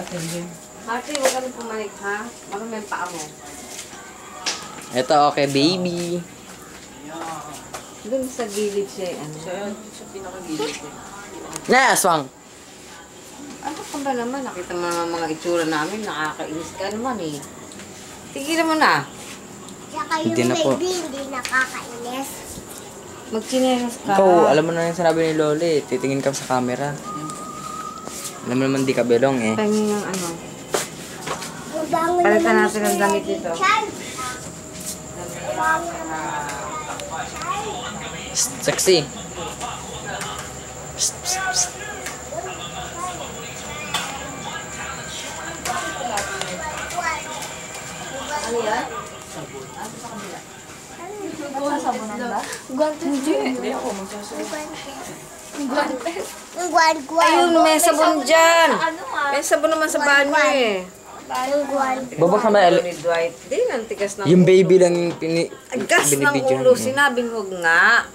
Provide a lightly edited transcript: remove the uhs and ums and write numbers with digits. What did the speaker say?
Ate, huwag kami pumanik, ha? Marami ang paa mo. Ito, okay, baby. Doon sa gilid siya, ano? Sa pinakagilid ko. Aswang. Ano ka ba naman? Nakita mo naman mga itsura namin. Nakakainis ka naman, eh. Tigilan mo na. Saka yung Hindi na po. baby, hindi nakakainis. Magchinelas ka. Ikaw, alam mo na yung sinabi ni Loli. Titingin ka sa camera. Alam mo naman di ka belong eh. Pahingin ng ano. Ang bango Palitan naman natin ang damit dito. Chan! Ang bango naman. Sexy. Psst, psst, psst. Ano yan? Hindi ako Guwan. Ayun, may sabon dyan. May sabon naman sa banyo, eh. Babaksan ba? Ni Dwight. Di, nantigas ng Yung baby lang yung Gas ng binibidyo. ulo. Sinabing huwag nga.